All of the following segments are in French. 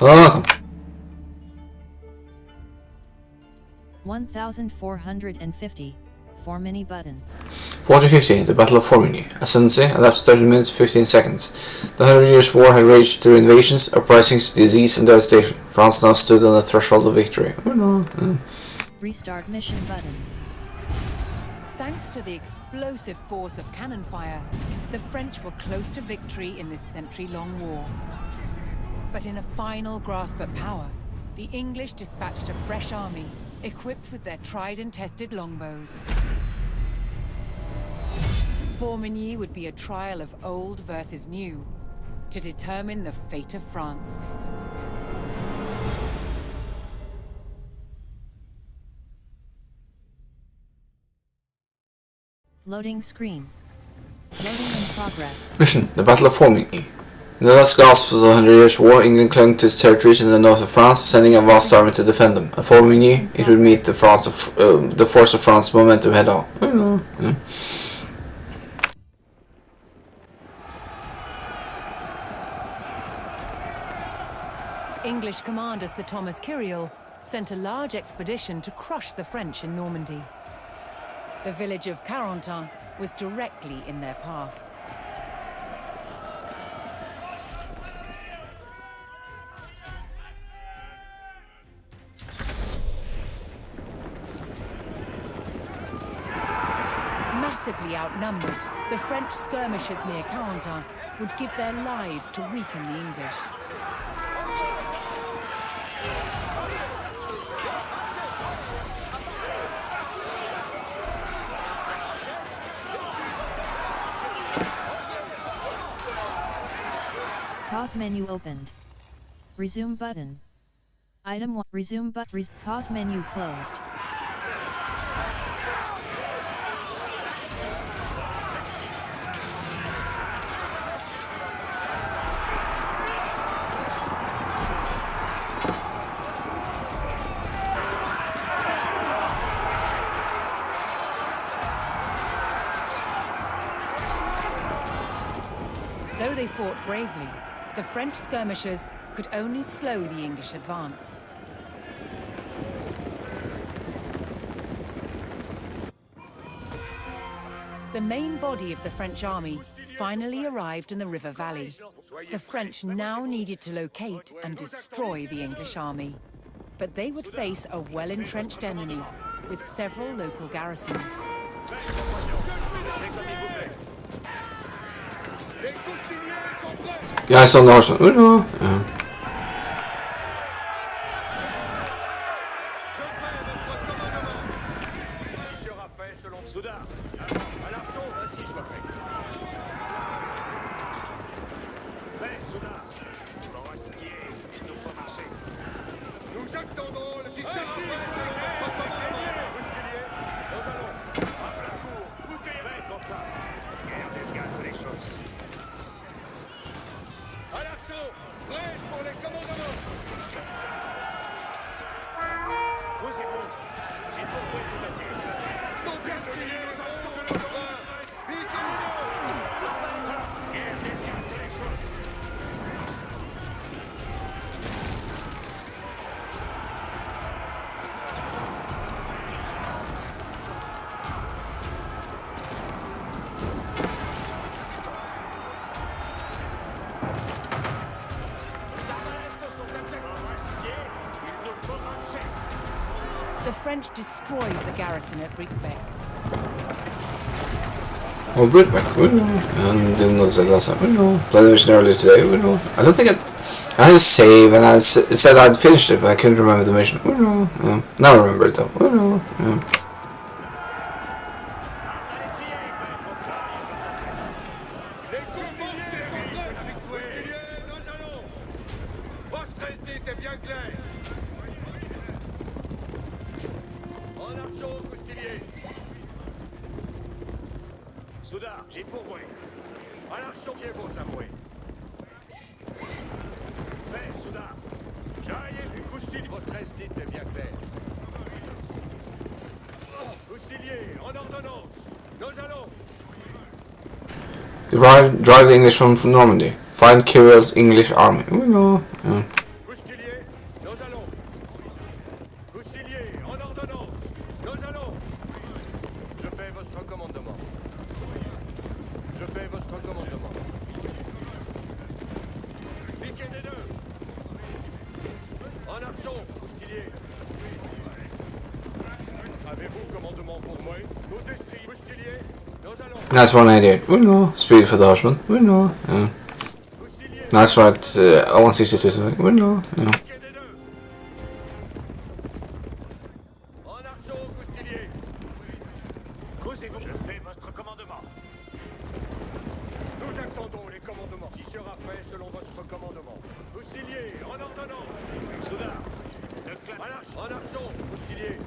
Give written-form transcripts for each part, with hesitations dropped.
Welcome. 1450. Formigny button. 1450, the Battle of Formigny. Ascendancy elapsed 30 minutes 15 seconds. The 100 Years' War had raged through invasions, uprisings, disease, and devastation. France now stood on the threshold of victory. Restart mission button. Thanks to the explosive force of cannon fire, the French were close to victory in this century-long war. But in a final grasp at power, the English dispatched a fresh army, equipped with their tried and tested longbows. Formigny would be a trial of old versus new, to determine the fate of France. Loading screen. Loading in progress. Mission, the Battle of Formigny. In the last gasp of the 100 Years' War, England clung to its territories in the north of France, sending a vast army to defend them. At Formigny, it would meet the force of France's momentum head-on. English commander Sir Thomas Kyriel sent a large expedition to crush the French in Normandy. The village of Carentan was directly in their path. Massively outnumbered, the French skirmishers near Carentan would give their lives to weaken the English. Pause menu opened. Resume button. Item 1. Resume pause menu closed. Though they fought bravely, the French skirmishers could only slow the English advance. The main body of the French army finally arrived in the river valley. The French now needed to locate and destroy the English army. But they would face a well-entrenched enemy with several local garrisons. Yeah, I saw the horseman. The French destroyed the garrison at Brickbeck. Oh, Brickbeck. And didn't notice that last time. Played the mission earlier today. I don't think I had a save and it said I'd finished it, but I couldn't remember the mission. Now I remember it though. Soudard, j'ai pourvoi. À l'action qui est vos avoués. Mais, Soudard, j'arrive une coustille. Vos stress dites est bien clair. Coustilier, en ordonnance. Nous allons. Drive the English from Normandy. Find Kyriel's English army. Coustilier, Je fais votre commandement. Piquez des deux. En arçon, houstilier. Avez-vous commandement pour moi? Nos destriers, houstilier. Nous allons. That's 198. Uno. Speed for the husband. Uno. Yeah. Houstilier. That's right. 166. Uno. Yeah. Piquez des deux. En arçon, houstilier. Causez-vous. Je fais votre commandement. Nous attendons les commandements. Qui sera fait selon votre commandement. Houstilier, en ordonnance. Soudain. En arçon, houstilier.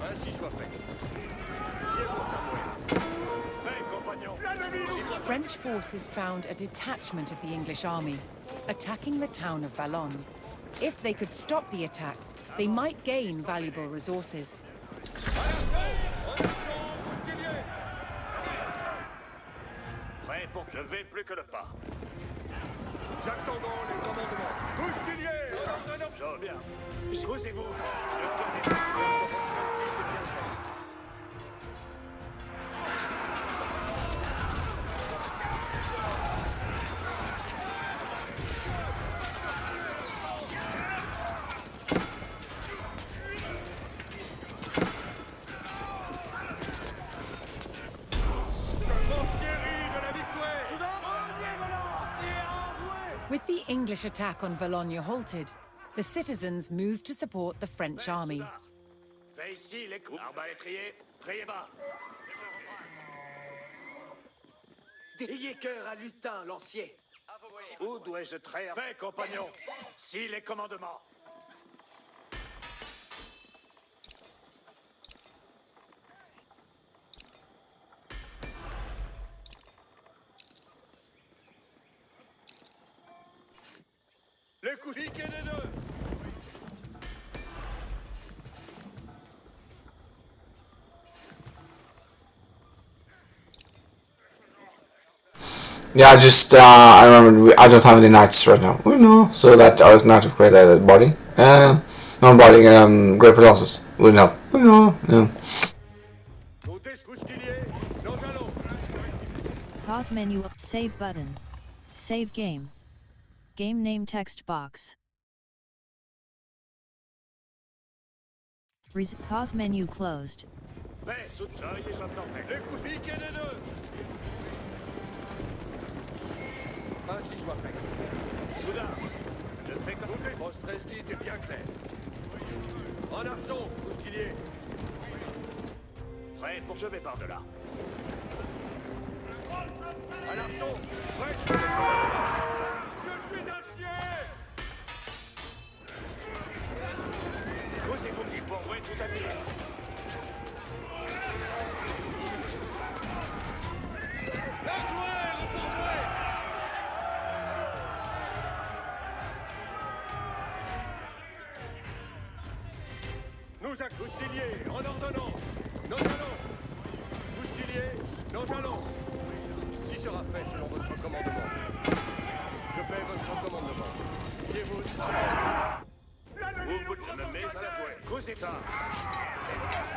Ainsi soit fait. Fiez vos armées. Prêt, compagnons. French forces found a detachment of the English army, attacking the town of Valognes. If they could stop the attack, they might gain valuable resources. Prêt pour que je vais plus que le pas. Nous attendons les commandements. Houstilier, en ordonnance. Je bien. Causez-vous. With the English attack on Valognes halted, the citizens moved to support the French army. Fais ici les coups. Arbalétrier, priez bas. Ayez cœur à lutin, lancier. Où dois-je traire? Fais, compagnon. Si les commandements. Les coups piqués des deux. Yeah, I remember I don't have any knights right now. Uno. So that I would not upgrade that body. No body. Great process wouldn't help. Uno. Yeah. Nos houstiliers, nous allons. Pause menu. Save button. Save game. Game name text box. Pause menu closed. Paix, soutien, j'entends. Les coups piqués des deux. Ainsi soit fait. Soudain, je fais comme vous. Votre stress dit est bien clair. En arçon, houstilier. Prêt pour je vais par-delà. À l'arçon, prêt sur le commandement. Je suis un chien. Causez-vous qui pour vrai tout attire. La gloire est pour moi. Nous houstiliers, en ordonnance. Nous allons. Houstiliers, nous allons. Si sera fait selon votre commandement. Je fais votre commandement. Fiez-vous. Vous je me mets à la poêle. Causez ça.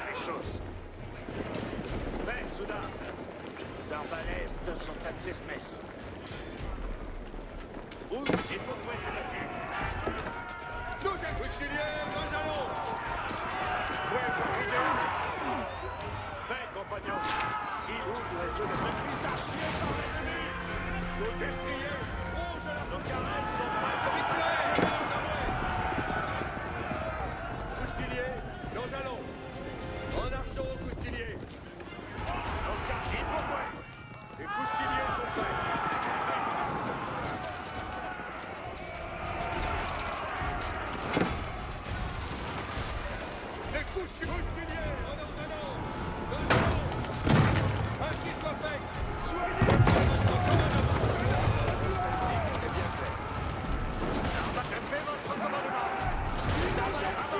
Les choses. Mais, soudain, les arbalèstes sont à ses messes. Où j'ai pour moi là-dessus. Nous houstiliers, nous allons. Ouais, je vous ai. Ben, compagnon, si vous je me suis archié par l'ennemi. Nos destriers, rouges, nos carrels sont très habitués. Houstiliers, nous allons. En arçon, houstiliers. Nos quartiers pour moi. Les houstiliers sont prêts. Les houstiliers, en ordonnance. Nous allons. Ainsi soit fait. Soyez votre commandement. C'est bien fait. Je fais votre commandement. Les arbalètes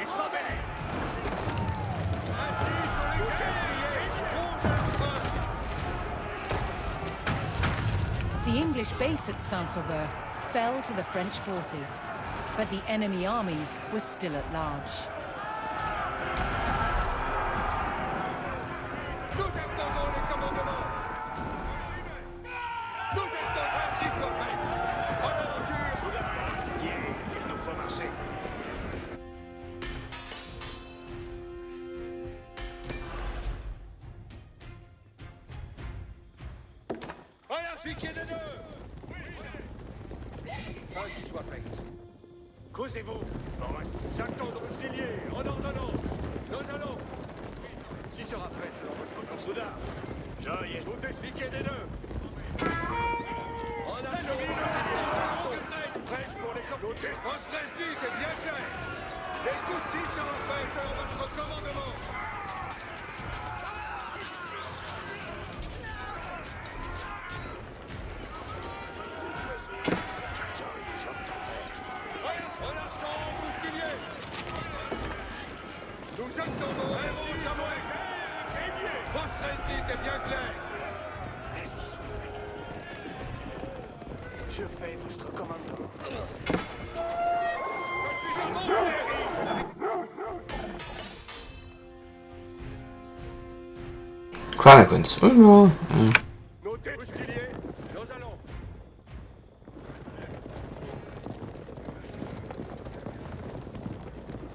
et sauvez. Ainsi sont les guerriers. Rouge à la front. The English base at Saint-Sauveur fell to the French forces, but the enemy army was still at large. Nous attendons les commandements. soit prête. En aventure. Il nous faut marcher. À l'archiquier des deux. Ainsi soit fait. Causez-vous. J'attends de Roustilier, en ordonnance. Nous allons. Si sera fait selon votre camp. Soudain. Joy et Tout expliquer des deux. En action, presse pour les corps. Notre presse dite est bien claire. Les coustiers seront faits selon votre commandement. Relâchons, Roustilier. Nous attendons. Ainsi Samuel. Votre presse dite est bien claire. ainsi soit fait. Je fais votre commandement. Chronicles. Oh no. Notez, Roustilier. Nous allons.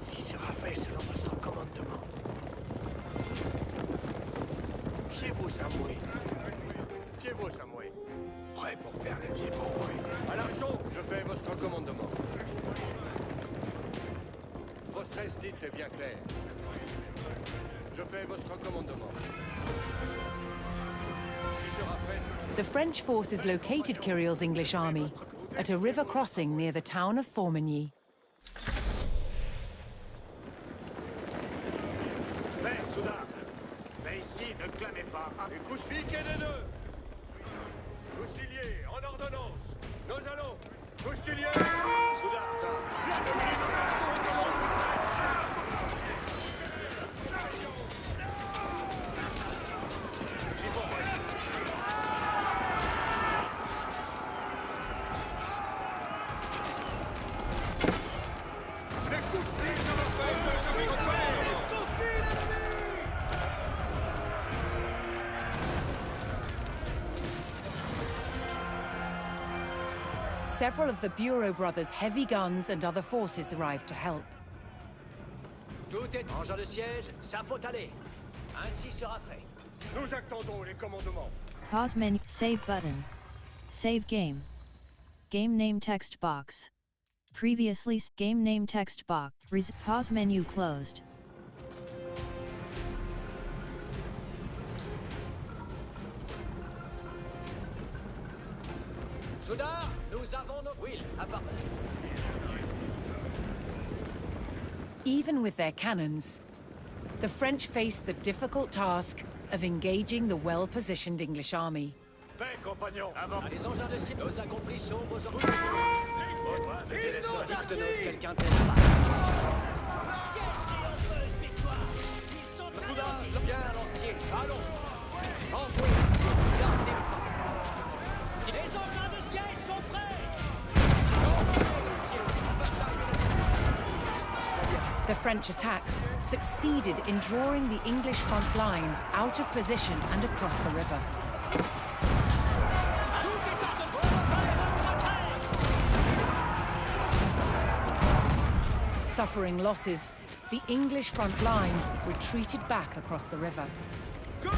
Si sera fait selon votre commandement. Fiez-vous, Samoué. Fiez-vous, Samuel. Prêt pour faire les pieds pour rouler. À l'archon, je fais votre commandement. Votre presse dite est bien claire. Je fais votre commandement. Qui sera fait? The French forces located Kyriel's English army at a river crossing near the town of Formigny. Mais, soudain. Mais ici, ne clamez pas. Les coustiers des deux. Roustilier, en ordonnance. Nous allons. Roustilier. Soudain, ça. Les coustiers seront faits selon votre Several of the Bureau brothers' heavy guns and other forces arrived to help. Tout est engin de siège, ça faut aller. Ainsi sera fait. Nous attendons les commandements. Pause menu. Save button. Save game. Game name text box. Previously game name text box. Pause menu closed. Soudain, nous avons nos... Will, à part... Even with their cannons, the French faced the difficult task of engaging the well-positioned English army. Fait, compagnons, avant. Les engins de cible, nous accomplissons vos ordres. Mettez les sorties de nos quelqu'un t'aide pas. Soudain, bien lancier. Allons. Envoyez l'acier. Gardez le pas. Les engins de siège sont prêts. The French attacks succeeded in drawing the English front line out of position and across the river. Suffering losses, the English front line retreated back across the river. Je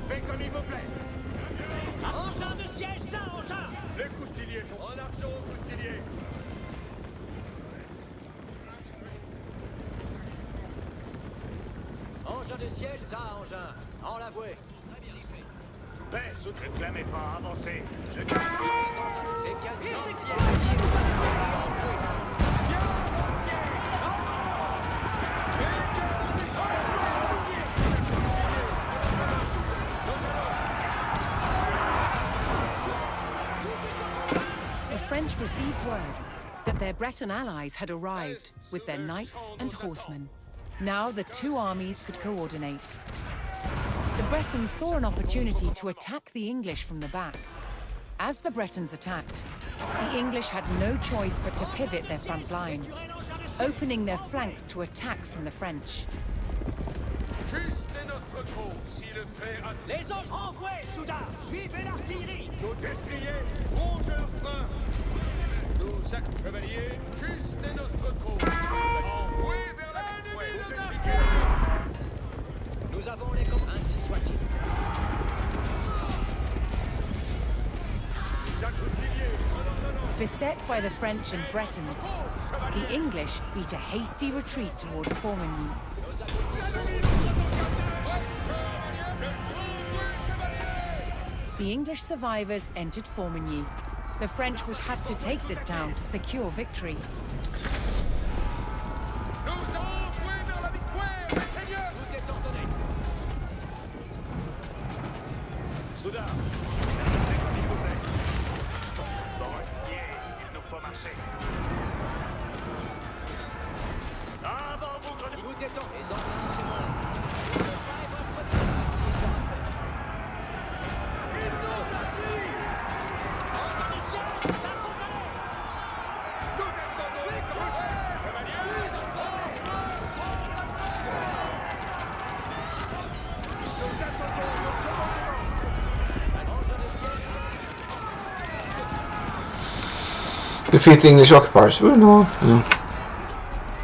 fais comme il vous plaise. Engin de siège, ça, engin. Les coustiliers sont en action, coustiliers. Engin de siège, ça, engin. En l'avoué. Baisse ou ne clamez pas, avancez. Je garde les engins de siège. The French received word that their Breton allies had arrived with their knights and horsemen. Now the two armies could coordinate. The Bretons saw an opportunity to attack the English from the back. As the Bretons attacked, the English had no choice but to pivot their front line, opening their flanks to attack from the French. Juste est notre trou. Si le fait à Les anges renvoient, soudain. Suivez l'artillerie. nos destriers, ronge leur frein. Nous actes chevaliers, juste est notre cause. Envoyez vers la victoire. Nous avons les commandes. Ainsi soit-il. Les actes piliers, Beset by the French and Bretons, the English beat a hasty retreat toward Formigny. The English survivors entered Formigny. The French would have to take this town to secure victory. nous envoyez vers la victoire, Seigneur. Tout est ordonné. Soudain, s'il vous plaît. Forestier, il nous faut marcher. Avant vous grenouilles. Tout est ordonné. Les engins sont là. Préparez votre temps. Ainsi soit. Defeat the English occupiers. Oh no. Yeah.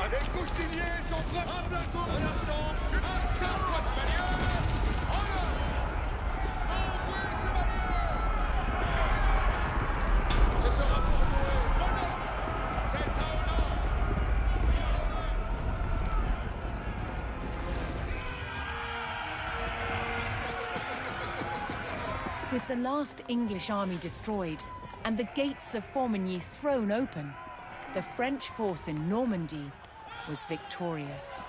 Avec Coustillier, son frère à Blanco, en absence, un sans chevalier. Honneur. Envoyez chevalier. Ce sera pour nous. Honneur. C'est un honneur. With the last English army destroyed and the gates of Formigny thrown open, the French force in Normandy was victorious.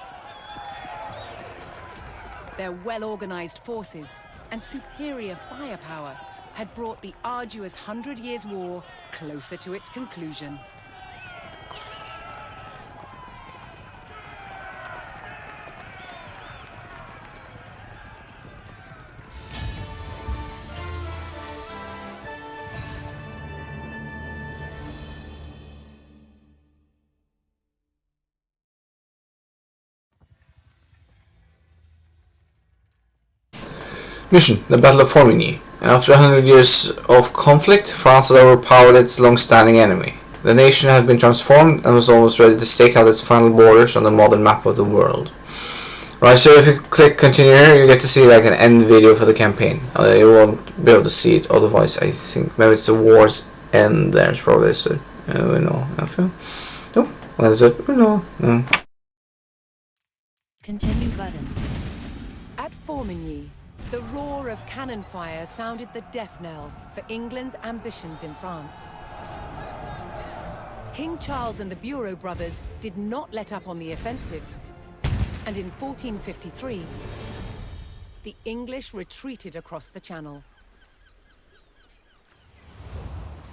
Their well-organized forces and superior firepower had brought the arduous 100 Years' War closer to its conclusion. Mission: The Battle of Formigny. After 100 years of conflict, France had overpowered its long-standing enemy. The nation had been transformed and was almost ready to stake out its final borders on the modern map of the world. Right, so if you click continue here, you get to see like an end video for the campaign. You won't be able to see it otherwise. I think maybe it's the war's end. There's probably so. We know. I feel. Nope. That's it. We know. Continue button. At Formigny, the roar of cannon fire sounded the death knell for England's ambitions in France. King Charles and the Bureau brothers did not let up on the offensive, and in 1453, the English retreated across the Channel.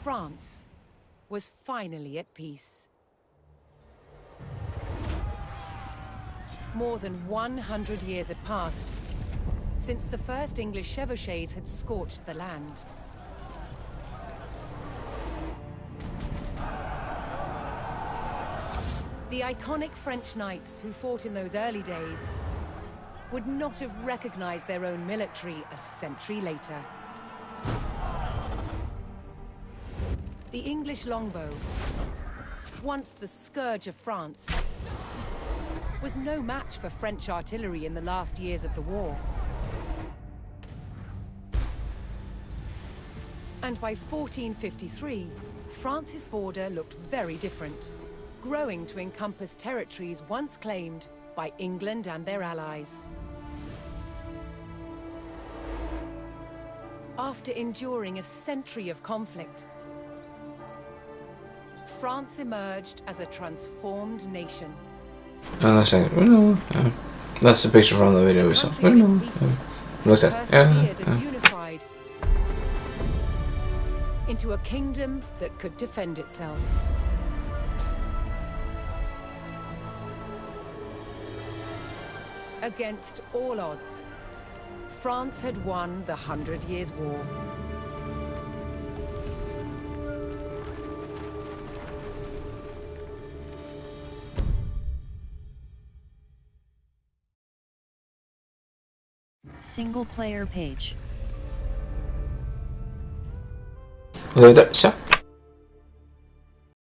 France was finally at peace. More than 100 years had passed since the first English chevauchés had scorched the land. The iconic French knights who fought in those early days would not have recognized their own military a century later. The English longbow, once the scourge of France, was no match for French artillery in the last years of the war. And by 1453, France's border looked very different, growing to encompass territories once claimed by England and their allies. After enduring a century of conflict, France emerged as a transformed nation. That's the picture from the video we saw. What's that? Persevered and unified into a kingdom that could defend itself. Against all odds, France had won the 100 Years' War. Single player page. We'll leave it there. So.